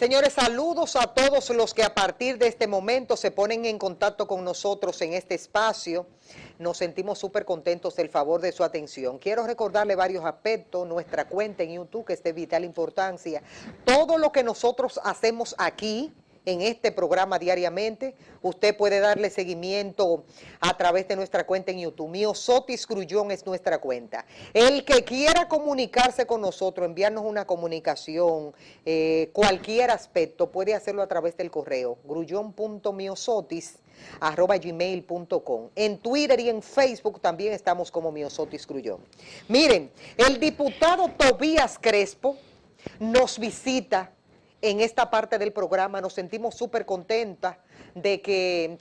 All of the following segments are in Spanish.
Señores, saludos a todos los que a partir de este momento se ponen en contacto con nosotros en este espacio. Nos sentimos súper contentos del favor de su atención. Quiero recordarle varios aspectos, nuestra cuenta en YouTube, que es de vital importancia. Todo lo que nosotros hacemos aquí, en este programa diariamente, usted puede darle seguimiento a través de nuestra cuenta en YouTube. Miosotis Grullón es nuestra cuenta. El que quiera comunicarse con nosotros, enviarnos una comunicación, cualquier aspecto, puede hacerlo a través del correo grullón.miosotis@gmail.com. En Twitter y en Facebook también estamos como Miosotis Grullón. Miren, el diputado Tobías Crespo nos visita en esta parte del programa. Nos sentimos súper contentos de que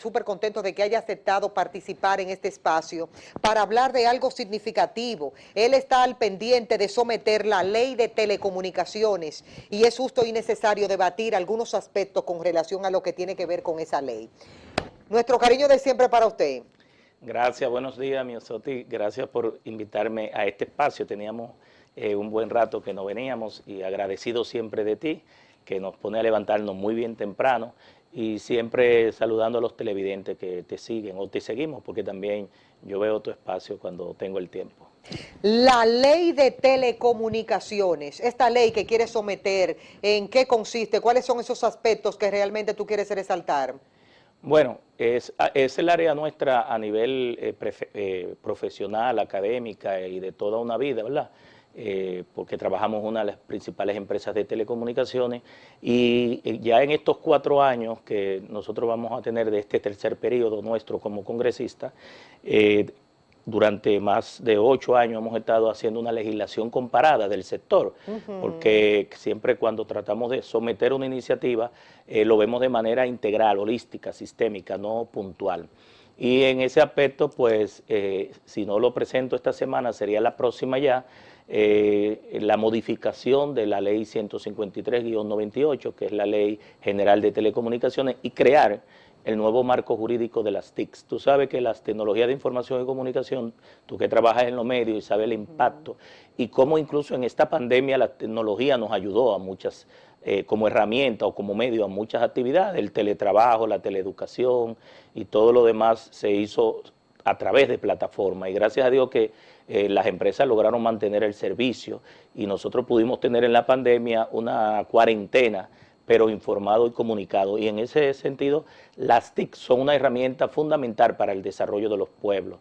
haya aceptado participar en este espacio para hablar de algo significativo. Él está al pendiente de someter la ley de telecomunicaciones y es justo y necesario debatir algunos aspectos con relación a lo que tiene que ver con esa ley. Nuestro cariño de siempre para usted. Gracias, buenos días, Miosotis. Gracias por invitarme a este espacio. Teníamos un buen rato que no veníamos y agradecido siempre de ti, que nos pone a levantarnos muy bien temprano y siempre saludando a los televidentes que te siguen o te seguimos, porque también yo veo tu espacio cuando tengo el tiempo. La ley de telecomunicaciones, esta ley que quieres someter, ¿en qué consiste? ¿Cuáles son esos aspectos que realmente tú quieres resaltar? Bueno, es el área nuestra a nivel profesional, académica y de toda una vida, ¿verdad? Porque trabajamos una de las principales empresas de telecomunicaciones y ya en estos 4 años que nosotros vamos a tener de este tercer periodo nuestro como congresista, durante más de 8 años hemos estado haciendo una legislación comparada del sector, porque siempre cuando tratamos de someter una iniciativa lo vemos de manera integral, holística, sistémica, no puntual. Y en ese aspecto, pues, si no lo presento esta semana, sería la próxima ya, la modificación de la ley 153-98, que es la Ley General de Telecomunicaciones, y crear el nuevo marco jurídico de las TICs. Tú sabes que las tecnologías de información y comunicación, tú que trabajas en los medios y sabes el impacto, y cómo incluso en esta pandemia la tecnología nos ayudó a muchas, como herramienta o como medio a muchas actividades, el teletrabajo, la teleeducación y todo lo demás se hizo a través de plataformas, y gracias a Dios que las empresas lograron mantener el servicio y nosotros pudimos tener en la pandemia una cuarentena, pero informado y comunicado. Y en ese sentido, las TIC son una herramienta fundamental para el desarrollo de los pueblos.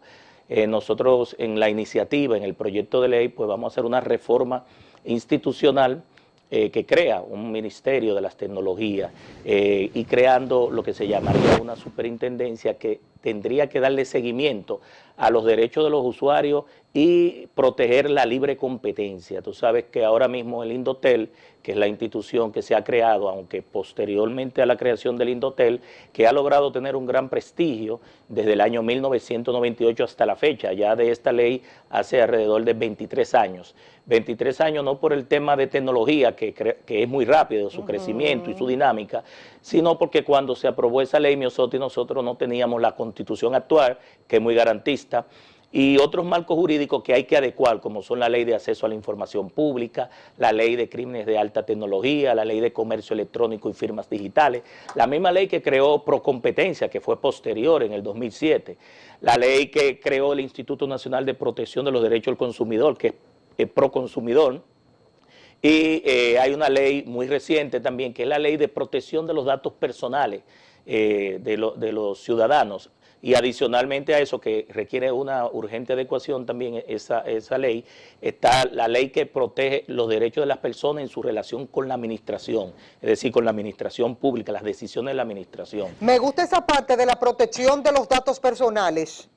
Nosotros en la iniciativa, en el proyecto de ley, pues vamos a hacer una reforma institucional que crea un ministerio de las tecnologías y creando lo que se llamaría una superintendencia que tendría que darle seguimiento a los derechos de los usuarios y proteger la libre competencia. Tú sabes que ahora mismo el Indotel, que es la institución que se ha creado, aunque posteriormente a la creación del Indotel, que ha logrado tener un gran prestigio desde el año 1998 hasta la fecha, ya de esta ley hace alrededor de 23 años. 23 años no por el tema de tecnología, que es muy rápido su crecimiento y su dinámica, sino porque cuando se aprobó esa ley, Miosotis, nosotros no teníamos la constitución actual, que es muy garantista, y otros marcos jurídicos que hay que adecuar, como son la ley de acceso a la información pública, la ley de crímenes de alta tecnología, la ley de comercio electrónico y firmas digitales, la misma ley que creó Procompetencia, que fue posterior en el 2007, la ley que creó el Instituto Nacional de Protección de los Derechos del Consumidor, que es Proconsumidor, y hay una ley muy reciente también, que es la ley de protección de los datos personales de los ciudadanos. Y adicionalmente a eso, que requiere una urgente adecuación también, esa ley, está la ley que protege los derechos de las personas en su relación con la administración, es decir, con la administración pública, las decisiones de la administración. Me gusta esa parte de la protección de los datos personales.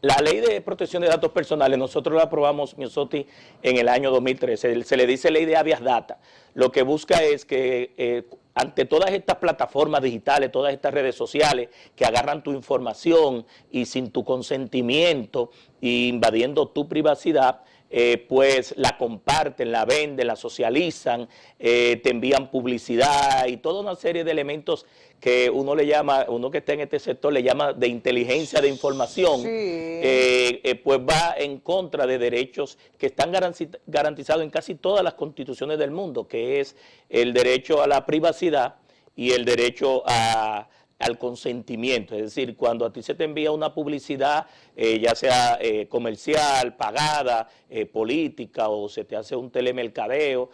La ley de protección de datos personales, nosotros la aprobamos, Miosotis, en el año 2013, se le dice ley de habeas data. Lo que busca es que ante todas estas plataformas digitales, todas estas redes sociales que agarran tu información y sin tu consentimiento, e invadiendo tu privacidad, pues la comparten, la venden, la socializan, te envían publicidad y toda una serie de elementos que uno le llama, uno que está en este sector le llama de inteligencia de información, pues va en contra de derechos que están garantizados en casi todas las constituciones del mundo, que es el derecho a la privacidad y el derecho al consentimiento. Es decir, cuando a ti se te envía una publicidad, ya sea comercial, pagada, política, o se te hace un telemercadeo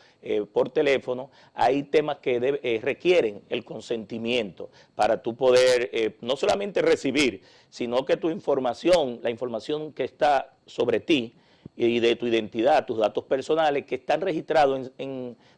por teléfono, hay temas que requieren el consentimiento para tú poder no solamente recibir, sino que tu información, la información que está sobre ti, y de tu identidad, tus datos personales que están registrados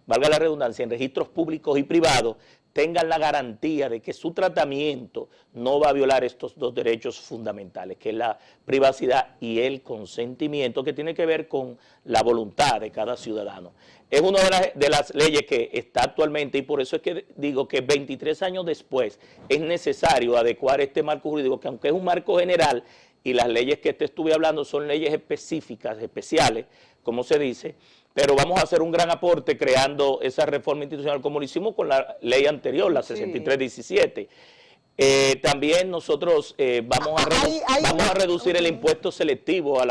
valga la redundancia, en registros públicos y privados, tengan la garantía de que su tratamiento no va a violar estos dos derechos fundamentales, que es la privacidad y el consentimiento, que tiene que ver con la voluntad de cada ciudadano. Es una de las leyes que está actualmente, y por eso es que digo que 23 años después es necesario adecuar este marco jurídico, que aunque es un marco general, y las leyes que te estuve hablando son leyes específicas, especiales, como se dice, pero vamos a hacer un gran aporte creando esa reforma institucional como lo hicimos con la ley anterior, la 6317. También nosotros vamos a reducir el impuesto selectivo a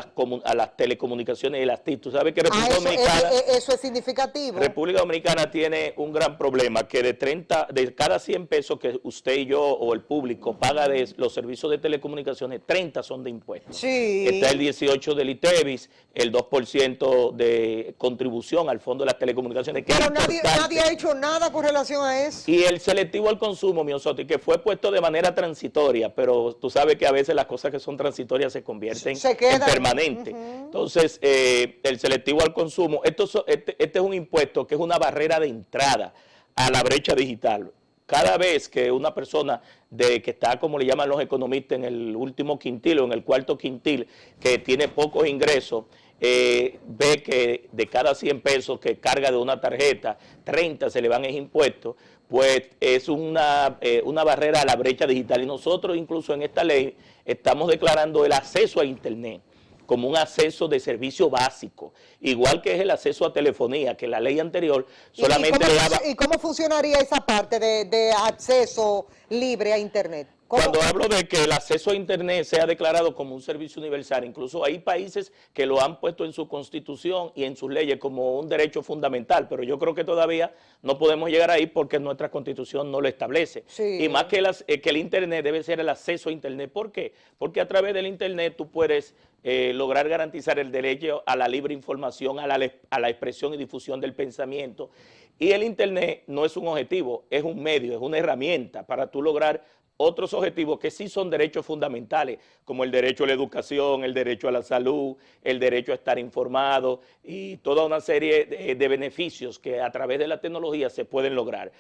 las telecomunicaciones y las TIC. Tú sabes que República Dominicana... Eso es significativo. República Dominicana tiene un gran problema, que de cada 100 pesos que usted y yo o el público paga de los servicios de telecomunicaciones, 30 son de impuestos. Sí. Está el 18% del ITEVIS, el 2% de contribución al Fondo de las Telecomunicaciones. Que pero nadie ha hecho nada con relación a eso. Y el selectivo al consumo, Miosotti, que fue puesto de manera transitoria, pero tú sabes que a veces las cosas que son transitorias se convierten en permanentes. Entonces, el selectivo al consumo, este es un impuesto que es una barrera de entrada a la brecha digital. Cada vez que una persona que está, como le llaman los economistas, en el último quintil o en el cuarto quintil, que tiene pocos ingresos, ve que de cada 100 pesos que carga de una tarjeta, 30 se le van en impuestos, pues es una barrera a la brecha digital. Y nosotros incluso en esta ley estamos declarando el acceso a Internet como un acceso de servicio básico, igual que es el acceso a telefonía, que la ley anterior solamente le daba... ¿Y cómo funcionaría esa parte de acceso libre a Internet? Cuando hablo de que el acceso a Internet sea declarado como un servicio universal, incluso hay países que lo han puesto en su constitución y en sus leyes como un derecho fundamental, pero yo creo que todavía no podemos llegar ahí porque nuestra constitución no lo establece. Sí. Y más que el Internet debe ser el acceso a Internet. ¿Por qué? Porque a través del Internet tú puedes lograr garantizar el derecho a la libre información, a la expresión y difusión del pensamiento. Y el Internet no es un objetivo, es un medio, es una herramienta para tú lograr otros objetivos que sí son derechos fundamentales, como el derecho a la educación, el derecho a la salud, el derecho a estar informado y toda una serie de beneficios que a través de la tecnología se pueden lograr.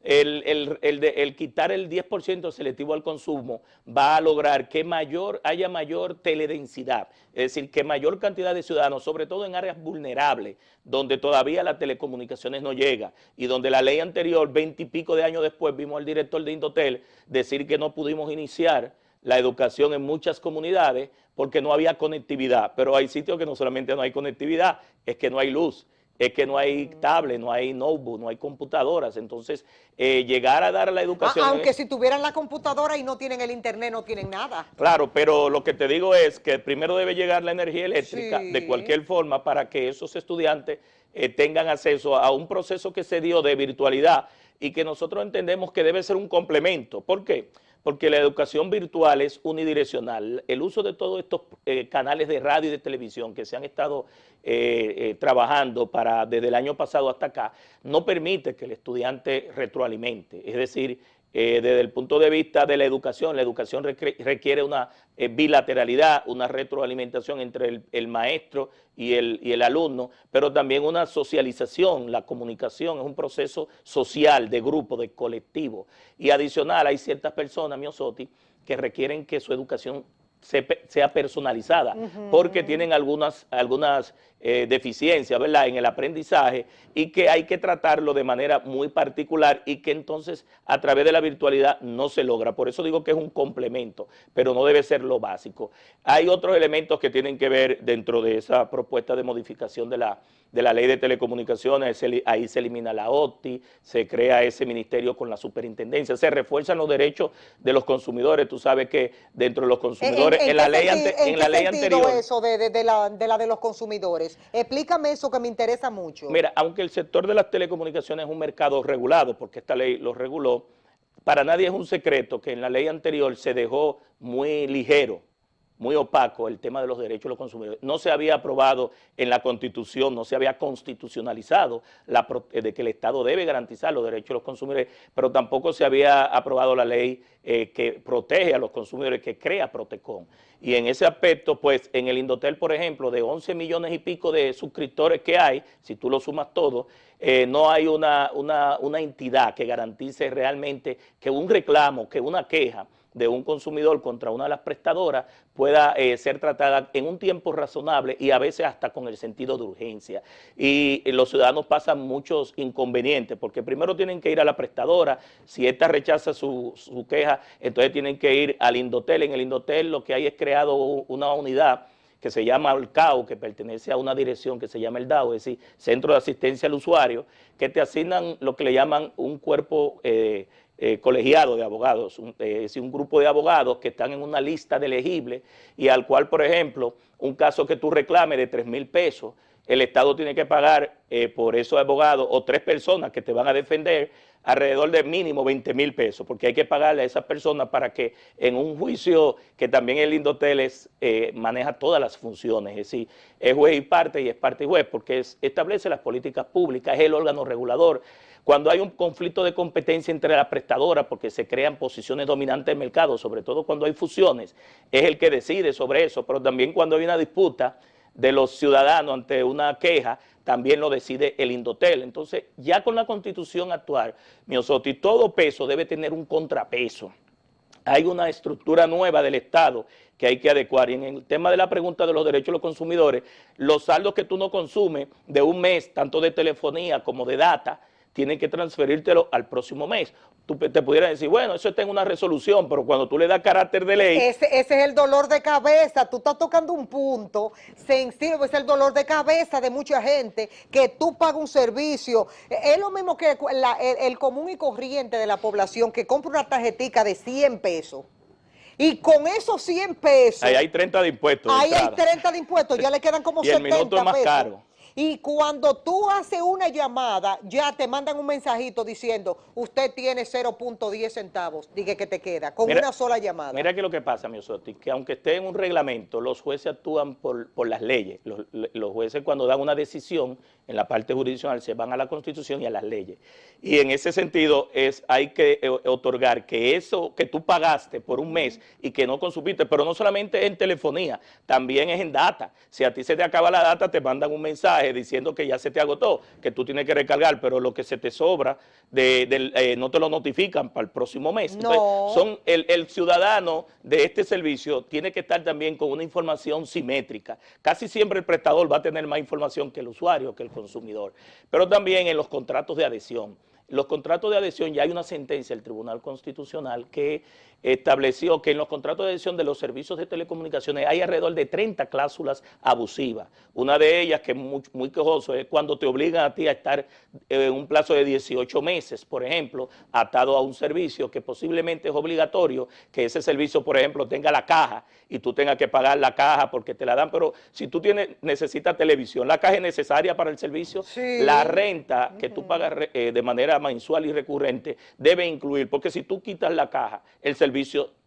El quitar el 10% selectivo al consumo va a lograr que haya mayor teledensidad, es decir, que mayor cantidad de ciudadanos, sobre todo en áreas vulnerables, donde todavía las telecomunicaciones no llega y donde la ley anterior, 20 y pico de años después, vimos al director de Indotel decir que no pudimos iniciar la educación en muchas comunidades porque no había conectividad, pero hay sitios que no solamente no hay conectividad, es que no hay luz. Es que no hay tablet, no hay notebook, no hay computadoras. Entonces, llegar a dar la educación... aunque si tuvieran la computadora y no tienen el Internet, no tienen nada. Claro, pero lo que te digo es que primero debe llegar la energía eléctrica de cualquier forma para que esos estudiantes tengan acceso a un proceso que se dio de virtualidad y que nosotros entendemos que debe ser un complemento. ¿Por qué? Porque la educación virtual es unidireccional. El uso de todos estos canales de radio y de televisión que se han estado trabajando desde el año pasado hasta acá, no permite que el estudiante retroalimente. Es decir, desde el punto de vista de la educación requiere una bilateralidad, una retroalimentación entre el maestro y el alumno, pero también una socialización. La comunicación es un proceso social, de grupo, de colectivo. Y adicional, hay ciertas personas, Miosotti, que requieren que su educación sea personalizada, porque tienen algunas deficiencias, ¿verdad?, en el aprendizaje, y que hay que tratarlo de manera muy particular y que entonces a través de la virtualidad no se logra. Por eso digo que es un complemento, pero no debe ser lo básico. Hay otros elementos que tienen que ver dentro de esa propuesta de modificación de la ley de telecomunicaciones. Ahí se elimina la OTI, se crea ese ministerio con la superintendencia, se refuerzan los derechos de los consumidores. Tú sabes que dentro de los consumidores, en la ley anterior... eso de los consumidores? Explícame eso que me interesa mucho. Mira, aunque el sector de las telecomunicaciones es un mercado regulado, porque esta ley lo reguló, para nadie es un secreto que en la ley anterior se dejó muy ligero, muy opaco el tema de los derechos de los consumidores. No se había aprobado en la Constitución, no se había constitucionalizado de que el Estado debe garantizar los derechos de los consumidores, pero tampoco se había aprobado la ley que protege a los consumidores, que crea Protecon. Y en ese aspecto, pues, en el Indotel, por ejemplo, de 11 millones y pico de suscriptores que hay, si tú lo sumas todo, no hay una entidad que garantice realmente que un reclamo, que una queja de un consumidor contra una de las prestadoras pueda ser tratada en un tiempo razonable y a veces hasta con el sentido de urgencia. Y los ciudadanos pasan muchos inconvenientes, porque primero tienen que ir a la prestadora, si ésta rechaza su queja, entonces tienen que ir al Indotel. En el Indotel lo que hay es creado una unidad que se llama el CAU, que pertenece a una dirección que se llama el DAO, es decir, Centro de Asistencia al Usuario, que te asignan lo que le llaman un cuerpo colegiado de abogados, es decir, un grupo de abogados que están en una lista de elegibles y al cual, por ejemplo, un caso que tú reclames de 3,000 pesos, el Estado tiene que pagar por esos abogados o 3 personas que te van a defender alrededor de mínimo 20,000 pesos, porque hay que pagarle a esas personas para que en un juicio que también el Indotel maneja todas las funciones, es decir, es juez y es parte y juez, porque establece las políticas públicas, es el órgano regulador. Cuando hay un conflicto de competencia entre las prestadoras, porque se crean posiciones dominantes del mercado, sobre todo cuando hay fusiones, es el que decide sobre eso, pero también cuando hay una disputa de los ciudadanos ante una queja, también lo decide el Indotel. Entonces, ya con la Constitución actual, Miosotti, todo peso debe tener un contrapeso. Hay una estructura nueva del Estado que hay que adecuar. Y en el tema de la pregunta de los derechos de los consumidores, los saldos que tú no consumes de un mes, tanto de telefonía como de data, tienen que transferírtelo al próximo mes. Tú te pudieras decir, bueno, eso está en una resolución, pero cuando tú le das carácter de ley... Ese es el dolor de cabeza, tú estás tocando un punto sensible, es el dolor de cabeza de mucha gente, que tú pagas un servicio. Es lo mismo que el común y corriente de la población que compra una tarjetica de 100 pesos. Y con esos 100 pesos... Ahí hay 30 de impuestos. Ahí hay 30 de impuestos, ya le quedan como 70 pesos. Y el minuto es más caro. Y cuando tú haces una llamada, ya te mandan un mensajito diciendo, usted tiene 0.10 centavos, diga que te queda, con una sola llamada. Mira que lo que pasa, Miosotti, que aunque esté en un reglamento, los jueces actúan por las leyes. Los jueces cuando dan una decisión en la parte jurisdiccional se van a la Constitución y a las leyes. Y en ese sentido hay que otorgar que eso que tú pagaste por un mes y que no consumiste, pero no solamente en telefonía, también es en data. Si a ti se te acaba la data, te mandan un mensaje diciendo que ya se te agotó, que tú tienes que recargar, pero lo que se te sobra no te lo notifican para el próximo mes. No. Entonces, el ciudadano de este servicio tiene que estar también con una información simétrica. Casi siempre el prestador va a tener más información que el usuario, que el consumidor. Pero también en los contratos de adhesión. Los contratos de adhesión, ya hay una sentencia del Tribunal Constitucional que estableció que en los contratos de adhesión de los servicios de telecomunicaciones hay alrededor de 30 cláusulas abusivas. Una de ellas, que es muy quejoso, es cuando te obligan a ti a estar en un plazo de 18 meses, por ejemplo, atado a un servicio que posiblemente es obligatorio, que ese servicio, por ejemplo, tenga la caja y tú tengas que pagar la caja porque te la dan, pero si tú necesitas televisión, la caja es necesaria para el servicio, sí. La renta que tú pagas de manera mensual y recurrente debe incluir, porque si tú quitas la caja, el servicio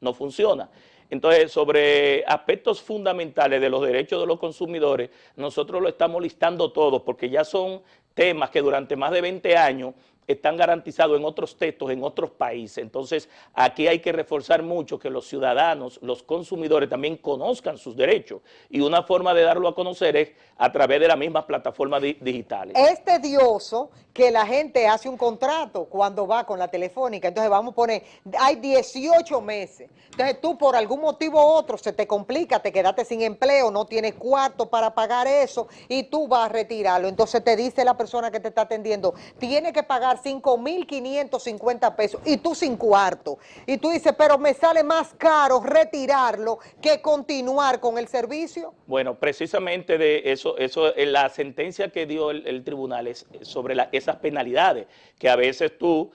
no funciona. Entonces, sobre aspectos fundamentales de los derechos de los consumidores, nosotros lo estamos listando todos, porque ya son temas que durante más de 20 años están garantizados en otros textos, en otros países. Entonces, aquí hay que reforzar mucho que los ciudadanos, los consumidores también conozcan sus derechos, y una forma de darlo a conocer es a través de las mismas plataformas digitales. Es tedioso que la gente hace un contrato cuando va con la telefónica, entonces vamos a poner, hay 18 meses, entonces tú por algún motivo u otro se te complica, te quedaste sin empleo, no tienes cuarto para pagar eso y tú vas a retirarlo, entonces te dice la persona que te está atendiendo, tiene que pagar 5.550 pesos y tú sin cuarto, y tú dices, pero me sale más caro retirarlo que continuar con el servicio. Bueno, precisamente de eso la sentencia que dio el tribunal es sobre esas penalidades, que a veces tú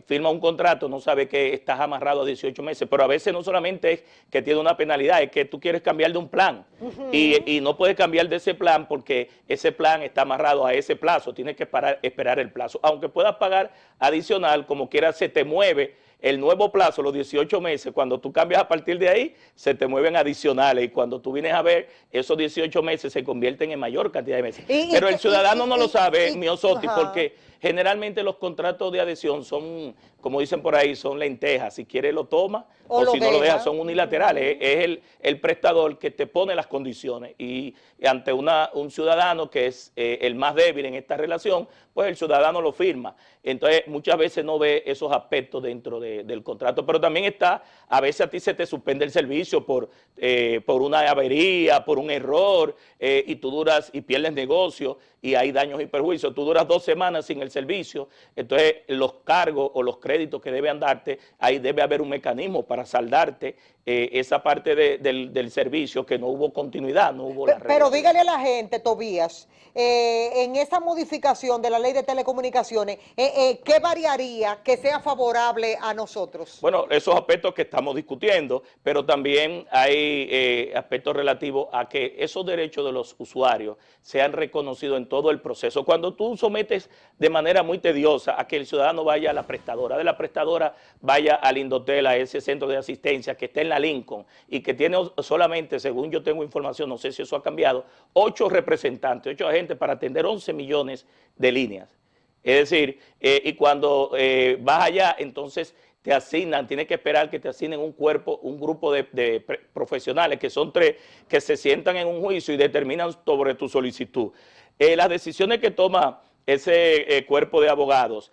firmas un contrato, no sabes que estás amarrado a 18 meses, pero a veces no solamente es que tiene una penalidad, es que tú quieres cambiar de un plan y no puedes cambiar de ese plan porque ese plan está amarrado a ese plazo, tienes que esperar el plazo. Aunque puedas pagar adicional, como quiera se te mueve el nuevo plazo, los 18 meses, cuando tú cambias a partir de ahí, se te mueven adicionales y cuando tú vienes a ver, esos 18 meses se convierten en mayor cantidad de meses. Pero el ciudadano no lo sabe, Miosotti, porque generalmente los contratos de adhesión son, como dicen por ahí, son lentejas. Si quiere lo toma o si no lo deja, son unilaterales. Es el prestador que te pone las condiciones y ante un ciudadano que es el más débil en esta relación, pues el ciudadano lo firma. Entonces muchas veces no ve esos aspectos dentro del contrato, pero también está, a veces a ti se te suspende el servicio por una avería, por un error, y tú duras y pierdes negocio y hay daños y perjuicios. Tú duras 2 semanas sin el servicio, entonces los cargos o los créditos que deben darte, ahí debe haber un mecanismo para saldarte esa parte del servicio que no hubo continuidad, no hubo la Pero dígale a la gente, Tobías, en esa modificación de la ley de telecomunicaciones, ¿qué variaría que sea favorable a nosotros? Bueno, esos aspectos que estamos discutiendo, pero también hay aspectos relativos a que esos derechos de los usuarios sean reconocidos en todo el proceso. Cuando tú sometes de manera muy tediosa a que el ciudadano vaya a la prestadora, de la prestadora vaya al Indotel, a ese centro de asistencia que está en la Lincoln y que tiene solamente, según yo tengo información, no sé si eso ha cambiado, 8 representantes, 8 agentes para atender 11 millones de líneas. Es decir, y cuando vas allá, entonces te asignan, tienes que esperar que te asignen un grupo de profesionales, que son 3, que se sientan en un juicio y determinan sobre tu solicitud. Las decisiones que toma ese cuerpo de abogados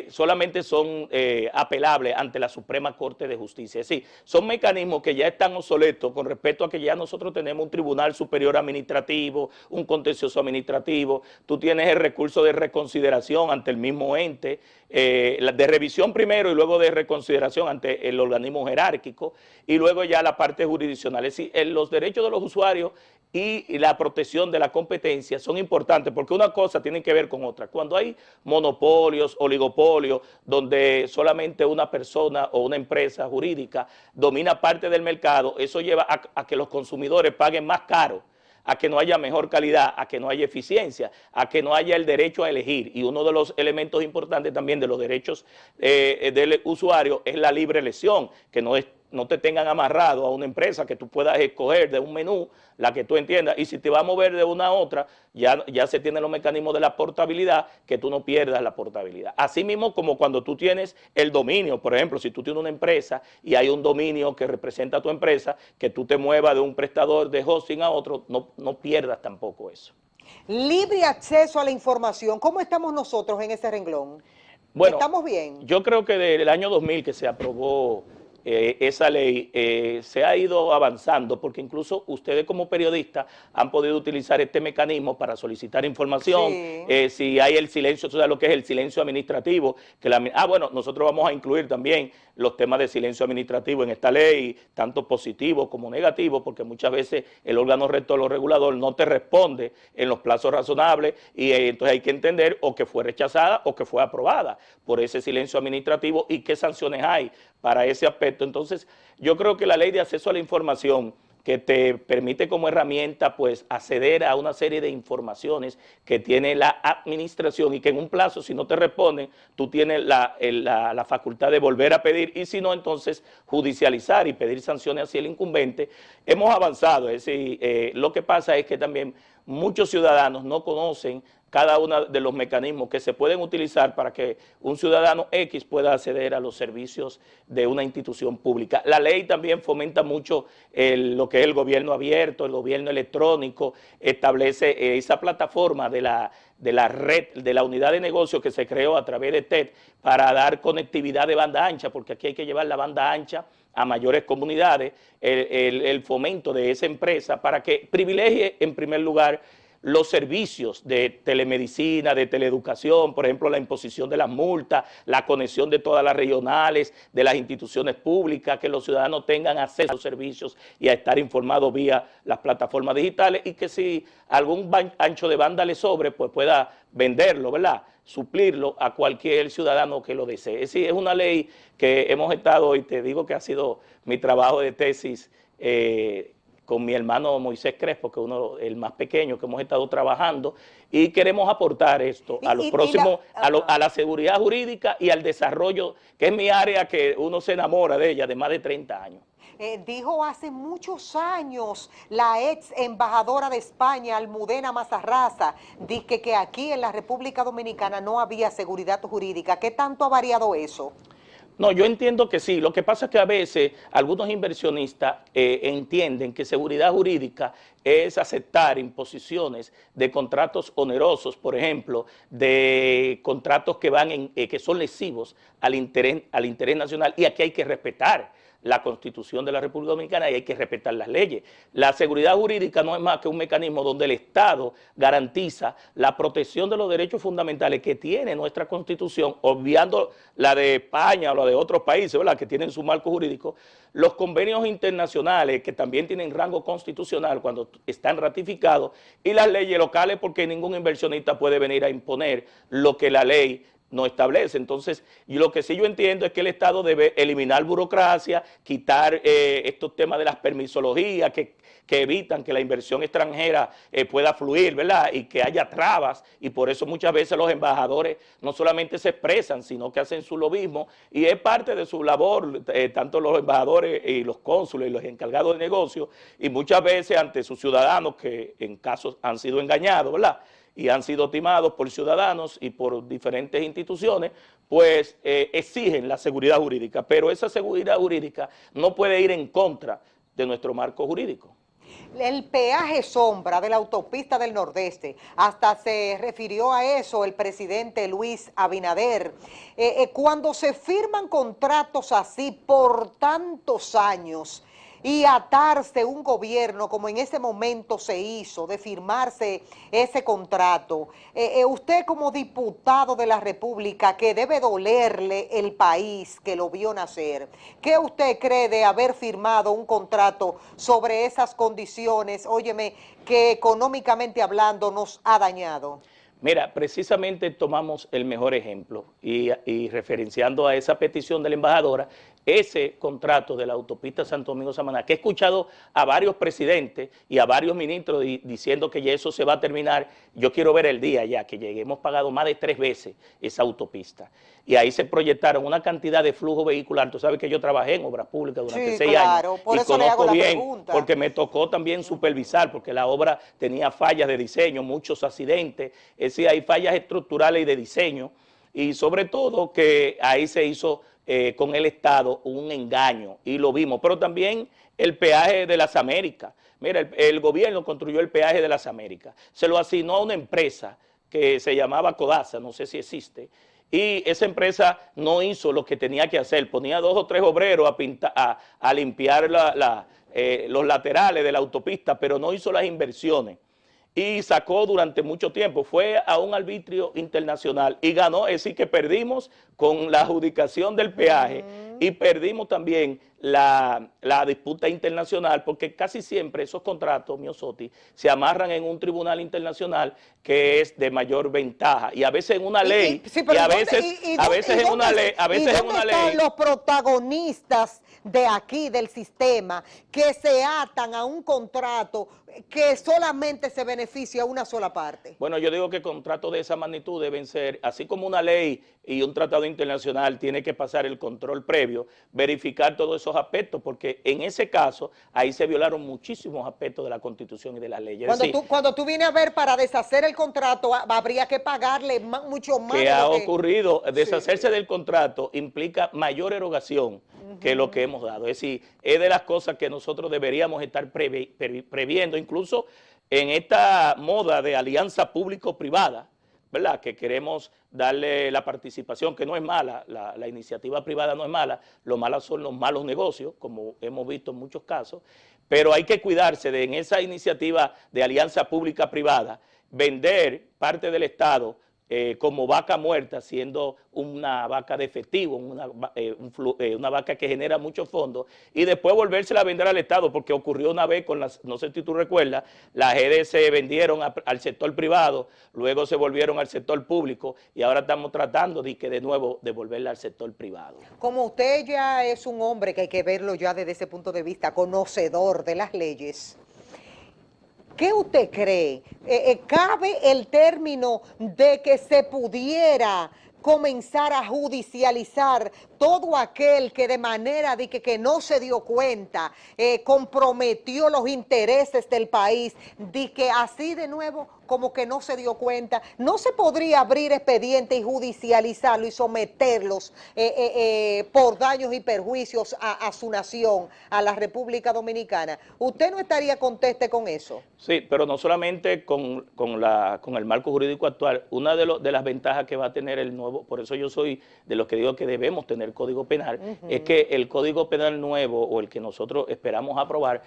solamente son apelables ante la Suprema Corte de Justicia. Es decir, son mecanismos que ya están obsoletos con respecto a que ya nosotros tenemos un Tribunal Superior Administrativo, un contencioso administrativo, tú tienes el recurso de reconsideración ante el mismo ente, de revisión primero y luego de reconsideración ante el organismo jerárquico y luego ya la parte jurisdiccional. Es decir, los derechos de los usuarios y la protección de la competencia son importantes porque una cosa tiene que ver con otra. Cuando hay monopolios, oligopolios, donde solamente una persona o una empresa jurídica domina parte del mercado, eso lleva a que los consumidores paguen más caro, a que no haya mejor calidad, a que no haya eficiencia, a que no haya el derecho a elegir. Y uno de los elementos importantes también de los derechos del usuario es la libre elección, que no te tengan amarrado a una empresa, que tú puedas escoger de un menú la que tú entiendas, y si te va a mover de una a otra, ya se tienen los mecanismos de la portabilidad, que tú no pierdas la portabilidad. Así mismo como cuando tú tienes el dominio, por ejemplo, si tú tienes una empresa y hay un dominio que representa a tu empresa, que tú te muevas de un prestador de hosting a otro, no pierdas tampoco eso. Libre acceso a la información, ¿cómo estamos nosotros en ese renglón? Bueno, ¿estamos bien? Yo creo que desde el año 2000 que se aprobó esa ley, se ha ido avanzando, porque incluso ustedes como periodistas han podido utilizar este mecanismo para solicitar información, sí. Si hay el silencio, o sea, lo que es el silencio administrativo, bueno, nosotros vamos a incluir también los temas de silencio administrativo en esta ley, tanto positivo como negativo, porque muchas veces el órgano rector o regulador no te responde en los plazos razonables y entonces hay que entender o que fue rechazada o que fue aprobada por ese silencio administrativo y qué sanciones hay para ese aspecto. Entonces, yo creo que la ley de acceso a la información, que te permite como herramienta pues acceder a una serie de informaciones que tiene la administración y que en un plazo, si no te responden, tú tienes la facultad de volver a pedir y si no, entonces judicializar y pedir sanciones hacia el incumbente. Hemos avanzado, es decir, lo que pasa es que también muchos ciudadanos no conocen cada uno de los mecanismos que se pueden utilizar para que un ciudadano X pueda acceder a los servicios de una institución pública. La ley también fomenta mucho lo que es el gobierno abierto, el gobierno electrónico, establece esa plataforma de la red, de la unidad de negocio que se creó a través de TED para dar conectividad de banda ancha, porque aquí hay que llevar la banda ancha a mayores comunidades, el fomento de esa empresa para que privilegie en primer lugar los servicios de telemedicina, de teleeducación, por ejemplo, la imposición de las multas, la conexión de todas las regionales, de las instituciones públicas, que los ciudadanos tengan acceso a los servicios y a estar informados vía las plataformas digitales, y que si algún ancho de banda le sobre, pues pueda venderlo, ¿verdad?, suplirlo a cualquier ciudadano que lo desee. Es decir, es una ley que hemos estado, y te digo que ha sido mi trabajo de tesis, con mi hermano Moisés Crespo, que es el más pequeño, que hemos estado trabajando, y queremos aportar esto a los próximos, a la seguridad jurídica y al desarrollo, que es mi área que uno se enamora de ella, de más de 30 años. Dijo hace muchos años la ex embajadora de España, Almudena Mazarraza, dice que aquí en la República Dominicana no había seguridad jurídica. ¿Qué tanto ha variado eso? No, yo entiendo que sí. Lo que pasa es que a veces algunos inversionistas entienden que seguridad jurídica es aceptar imposiciones de contratos onerosos, por ejemplo, de contratos que son lesivos al interés nacional, y aquí hay que respetar la Constitución de la República Dominicana y hay que respetar las leyes. La seguridad jurídica no es más que un mecanismo donde el Estado garantiza la protección de los derechos fundamentales que tiene nuestra Constitución, obviando la de España o la de otros países, ¿verdad?, que tienen su marco jurídico, los convenios internacionales que también tienen rango constitucional cuando están ratificados, y las leyes locales, porque ningún inversionista puede venir a imponer lo que la ley no establece. Entonces, y lo que sí yo entiendo es que el Estado debe eliminar burocracia, quitar estos temas de las permisologías que evitan que la inversión extranjera pueda fluir, ¿verdad?, y que haya trabas, y por eso muchas veces los embajadores no solamente se expresan, sino que hacen su lobismo, y es parte de su labor, tanto los embajadores y los cónsules y los encargados de negocios, y muchas veces ante sus ciudadanos que en casos han sido engañados, ¿verdad?, y han sido timados por ciudadanos y por diferentes instituciones, pues exigen la seguridad jurídica, pero esa seguridad jurídica no puede ir en contra de nuestro marco jurídico. El peaje sombra de la autopista del Nordeste, hasta se refirió a eso el presidente Luis Abinader. Cuando se firman contratos así por tantos años, y atarse un gobierno como en ese momento se hizo, de firmarse ese contrato, usted como diputado de la República, que debe dolerle el país que lo vio nacer, ¿qué usted cree de haber firmado un contrato sobre esas condiciones, óyeme, que económicamente hablando nos ha dañado? Mira, precisamente tomamos el mejor ejemplo y referenciando a esa petición de la embajadora, ese contrato de la autopista Santo Domingo-Samaná, que he escuchado a varios presidentes y a varios ministros diciendo que ya eso se va a terminar. Yo quiero ver el día ya que llegue. Hemos pagado más de 3 veces esa autopista y ahí se proyectaron una cantidad de flujo vehicular. Tú sabes que yo trabajé en obras públicas durante 6 años por y eso le hago conozco la bien, pregunta. porque me tocó también supervisar, porque la obra tenía fallas de diseño, muchos accidentes, es decir, hay fallas estructurales y de diseño, y sobre todo que ahí se hizo con el Estado un engaño, y lo vimos. Pero también el peaje de las Américas. Mira, el gobierno construyó el peaje de las Américas, se lo asignó a una empresa que se llamaba Codasa, no sé si existe, y esa empresa no hizo lo que tenía que hacer, ponía 2 o 3 obreros a limpiar los laterales de la autopista, pero no hizo las inversiones. Y sacó durante mucho tiempo, fue a un arbitrio internacional y ganó, es decir, que perdimos con la adjudicación del peaje y perdimos también la disputa internacional, porque casi siempre esos contratos, Miosotti, se amarran en un tribunal internacional que es de mayor ventaja, y a veces en una ley, a veces en una ley, a veces en una ley los protagonistas de aquí, del sistema, que se atan a un contrato que solamente se beneficia a una sola parte? Bueno, yo digo que contratos de esa magnitud deben ser, así como una ley y un tratado internacional tiene que pasar el control previo, verificar todos esos aspectos, porque en ese caso, ahí se violaron muchísimos aspectos de la Constitución y de las leyes. Cuando tú vienes a ver, para deshacer el contrato, habría que pagarle mucho más. Que ha ocurrido, deshacerse del contrato implica mayor erogación que lo que hemos dado. Es decir, es de las cosas que nosotros deberíamos estar previendo, incluso en esta moda de alianza público-privada, ¿verdad? Que queremos darle la participación, que no es mala, la iniciativa privada no es mala, lo malo son los malos negocios, como hemos visto en muchos casos, pero hay que cuidarse de en esa iniciativa de alianza pública-privada, vender parte del Estado como vaca muerta, siendo una vaca de efectivo, una vaca que genera muchos fondos, y después volvérsela a vender al Estado, porque ocurrió una vez con las, no sé si tú recuerdas, las GDC vendieron al sector privado, luego se volvieron al sector público, y ahora estamos tratando de nuevo devolverla al sector privado. Como usted ya es un hombre que hay que verlo ya desde ese punto de vista, conocedor de las leyes, ¿qué usted cree? ¿Cabe el término de que se pudiera comenzar a judicializar todo aquel que de manera de que no se dio cuenta, comprometió los intereses del país, de que así de nuevo como que no se dio cuenta? ¿No se podría abrir expediente y judicializarlo y someterlos por daños y perjuicios a su nación, a la República Dominicana? ¿Usted no estaría conteste con eso? Sí, pero no solamente con el marco jurídico actual. Una de las ventajas que va a tener el nuevo, por eso yo soy de los que digo que debemos tener Código Penal, es que el Código Penal nuevo, o el que nosotros esperamos aprobar,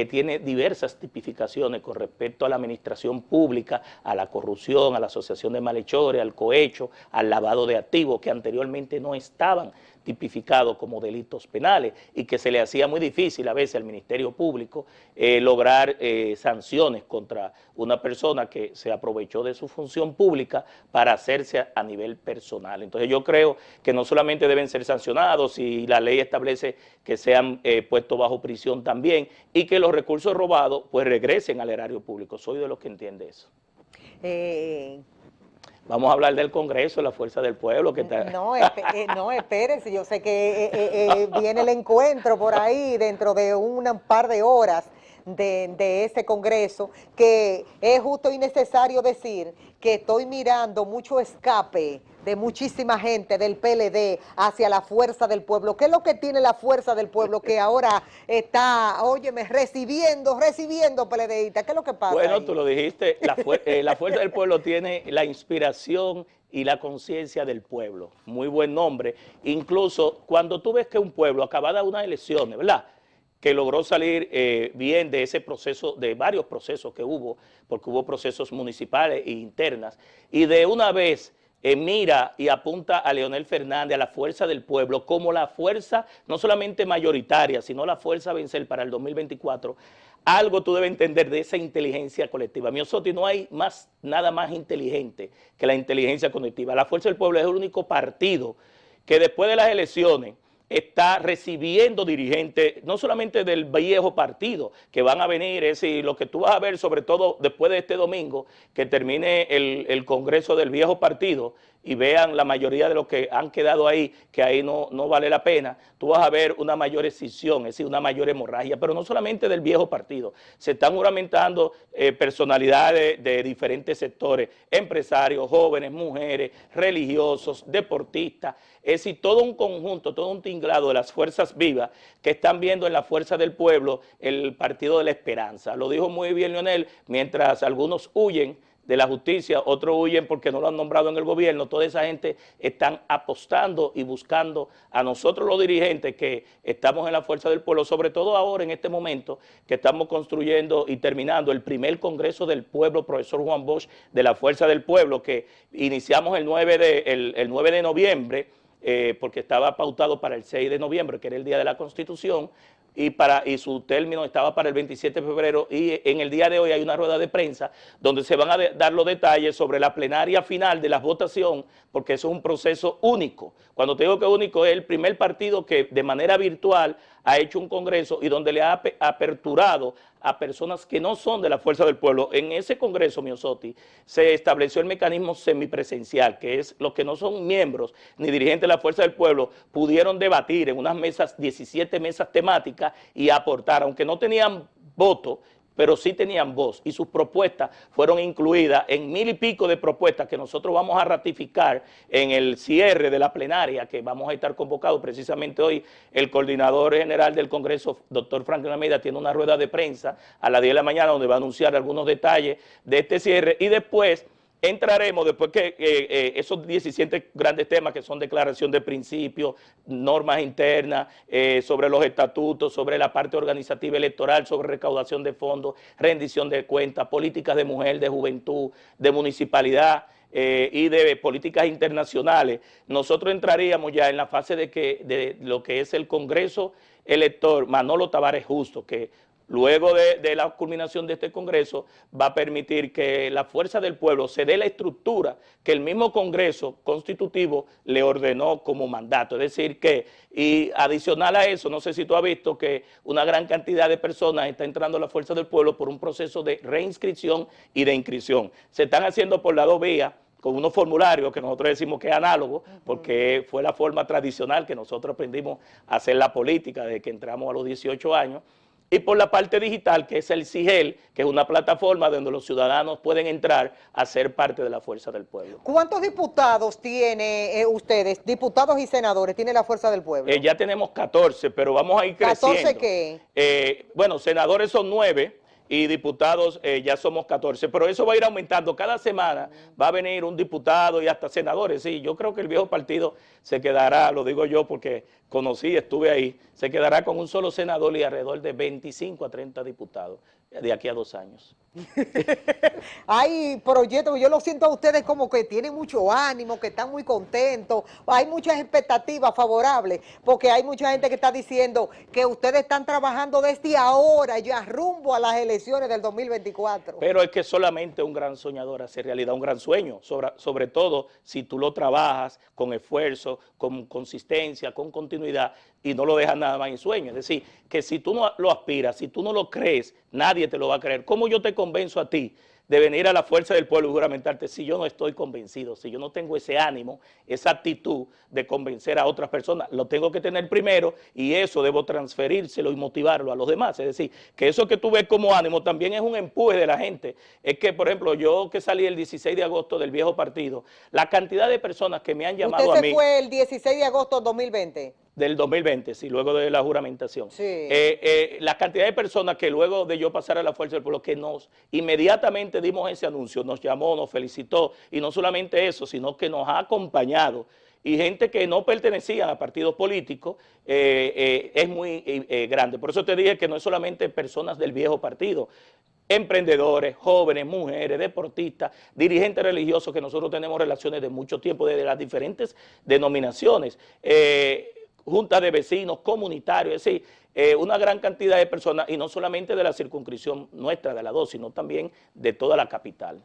tiene diversas tipificaciones con respecto a la administración pública, a la corrupción, a la asociación de malhechores, al cohecho, al lavado de activos, que anteriormente no estaban tipificados como delitos penales y que se le hacía muy difícil a veces al Ministerio Público lograr sanciones contra una persona que se aprovechó de su función pública para hacerse a nivel personal. Entonces yo creo que no solamente deben ser sancionados, y la ley establece que sean puestos bajo prisión también, y que los recursos robados pues regresen al erario público. Soy de los que entiende eso. Vamos a hablar del Congreso, la Fuerza del Pueblo. Que está... No, espérese, yo sé que viene el encuentro por ahí dentro de un par de horas de ese Congreso, que es justo y necesario decir que estoy mirando mucho escape de muchísima gente del PLD hacia la Fuerza del Pueblo. ¿Qué es lo que tiene la Fuerza del Pueblo que ahora está, óyeme, recibiendo PLDistas? ¿Qué es lo que pasa? Bueno, ahí? tú lo dijiste, la Fuerza del Pueblo tiene la inspiración y la conciencia del pueblo. Muy buen nombre. Incluso cuando tú ves que un pueblo, acabada unas elecciones, ¿verdad?, que logró salir bien de ese proceso, de varios procesos que hubo, porque hubo procesos municipales e internas, y de una vez mira y apunta a Leonel Fernández, a la Fuerza del Pueblo, como la fuerza no solamente mayoritaria, sino la fuerza a vencer para el 2024, algo tú debes entender de esa inteligencia colectiva. Miosotti, no hay nada más inteligente que la inteligencia colectiva. La Fuerza del Pueblo es el único partido que después de las elecciones está recibiendo dirigentes, no solamente del viejo partido, que van a venir, es decir, lo que tú vas a ver, sobre todo después de este domingo, que termine el Congreso del viejo partido, y vean la mayoría de los que han quedado ahí, que ahí no vale la pena, tú vas a ver una mayor escisión, es decir, una mayor hemorragia, pero no solamente del viejo partido, se están juramentando personalidades de diferentes sectores, empresarios, jóvenes, mujeres, religiosos, deportistas, es decir, todo un conjunto, todo un tinglado de las fuerzas vivas que están viendo en la Fuerza del Pueblo el Partido de la Esperanza. Lo dijo muy bien Leonel, mientras algunos huyen de la justicia, otros huyen porque no lo han nombrado en el gobierno, toda esa gente están apostando y buscando a nosotros los dirigentes que estamos en la Fuerza del Pueblo, sobre todo ahora en este momento que estamos construyendo y terminando el primer Congreso del Pueblo, profesor Juan Bosch, de la Fuerza del Pueblo, que iniciamos el 9 de noviembre, porque estaba pautado para el 6 de noviembre, que era el Día de la Constitución, y su término estaba para el 27 de febrero, y en el día de hoy hay una rueda de prensa donde se van a dar los detalles sobre la plenaria final de la votación, porque eso es un proceso único. Cuando te digo que único, es el primer partido que de manera virtual ha hecho un congreso y donde le ha aperturado a personas que no son de la Fuerza del Pueblo. En ese congreso, Miosotti, se estableció el mecanismo semipresencial, que es los que no son miembros ni dirigentes de la Fuerza del Pueblo pudieron debatir en unas mesas, 17 mesas temáticas, y aportar, aunque no tenían voto, pero sí tenían voz, y sus propuestas fueron incluidas en 1000 y pico de propuestas que nosotros vamos a ratificar en el cierre de la plenaria, que vamos a estar convocados precisamente hoy. El coordinador general del Congreso, doctor Franklin Almeida, tiene una rueda de prensa a las 10 de la mañana donde va a anunciar algunos detalles de este cierre, y después entraremos, después que esos 17 grandes temas que son declaración de principios, normas internas, sobre los estatutos, sobre la parte organizativa electoral, sobre recaudación de fondos, rendición de cuentas, políticas de mujer, de juventud, de municipalidad, y de políticas internacionales. Nosotros entraríamos ya en la fase de lo que es el Congreso elector Manolo Tavares Justo, que luego de la culminación de este Congreso va a permitir que la Fuerza del Pueblo se dé la estructura que el mismo Congreso constitutivo le ordenó como mandato. Es decir que, y adicional a eso, no sé si tú has visto que una gran cantidad de personas está entrando a la Fuerza del Pueblo por un proceso de reinscripción y de inscripción. Se están haciendo por las dos vías, con unos formularios que nosotros decimos que es análogo, porque fue la forma tradicional que nosotros aprendimos a hacer la política desde que entramos a los 18 años, y por la parte digital, que es el CIGEL, que es una plataforma donde los ciudadanos pueden entrar a ser parte de la Fuerza del Pueblo. ¿Cuántos diputados tiene ustedes, diputados y senadores, tiene la Fuerza del Pueblo? Ya tenemos 14, pero vamos a ir creciendo. ¿14 qué? Bueno, senadores son 9 y diputados ya somos 14, pero eso va a ir aumentando. Cada semana va a venir un diputado y hasta senadores. Sí, yo creo que el viejo partido se quedará, lo digo yo porque conocí, estuve ahí, se quedará con un solo senador y alrededor de 25 a 30 diputados de aquí a 2 años. Hay proyectos, yo lo siento a ustedes como que tienen mucho ánimo, que están muy contentos, hay muchas expectativas favorables, porque hay mucha gente que está diciendo que ustedes están trabajando desde ahora, ya rumbo a las elecciones del 2024. Pero es que solamente un gran soñador hace realidad un gran sueño, sobre todo si tú lo trabajas con esfuerzo, con consistencia, con continuidad, y no lo dejas nada más en sueño. Es decir, que si tú no lo aspiras, si tú no lo crees, nadie te lo va a creer. ¿Cómo yo te convenzo a ti de venir a la Fuerza del Pueblo y juramentarte si yo no estoy convencido, si yo no tengo ese ánimo, esa actitud de convencer a otras personas? Lo tengo que tener primero, y eso debo transferírselo y motivarlo a los demás. Es decir, que eso que tú ves como ánimo también es un empuje de la gente. Es que, por ejemplo, yo que salí el 16 de agosto del viejo partido, la cantidad de personas que me han llamado a mí... ¿Usted se fue el 16 de agosto de 2020? Del 2020, sí, luego de la juramentación. Sí. La cantidad de personas que luego de yo pasar a la Fuerza del Pueblo, que nos inmediatamente dimos ese anuncio, nos llamó, nos felicitó, y no solamente eso, sino que nos ha acompañado, y gente que no pertenecía a partidos políticos, es muy grande. Por eso te dije que no es solamente personas del viejo partido, emprendedores, jóvenes, mujeres, deportistas, dirigentes religiosos, que nosotros tenemos relaciones de mucho tiempo, desde las diferentes denominaciones, juntas de vecinos, comunitarios, es decir, una gran cantidad de personas, y no solamente de la circunscripción nuestra, de la 2, sino también de toda la capital.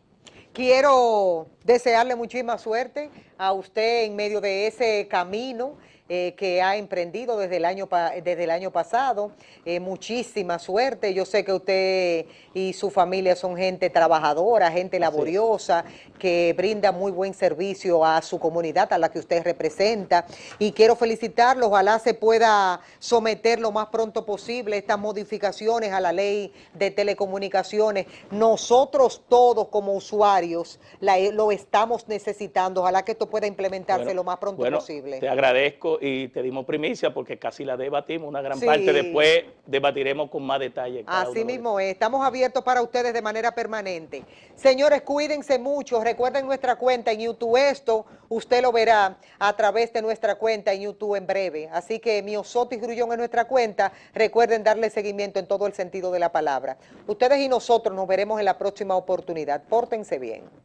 Quiero desearle muchísima suerte a usted en medio de ese camino que ha emprendido desde el año pasado. Muchísima suerte. Yo sé que usted y su familia son gente trabajadora, gente laboriosa, que brinda muy buen servicio a su comunidad, a la que usted representa. Y quiero felicitarlo. Ojalá se pueda someter lo más pronto posible estas modificaciones a la ley de telecomunicaciones. Nosotros todos como usuarios lo estamos necesitando. Ojalá que esto pueda implementarse lo más pronto posible. Te agradezco y te dimos primicia porque casi la debatimos una gran parte. Después debatiremos con más detalle. Así mismo es. Estamos abiertos para ustedes de manera permanente. Señores, cuídense mucho. Recuerden nuestra cuenta en YouTube. Esto usted lo verá a través de nuestra cuenta en YouTube en breve. Así que Miosotti Grullón es nuestra cuenta. Recuerden darle seguimiento en todo el sentido de la palabra. Ustedes y nosotros nos veremos en la próxima oportunidad. Pórtense bien.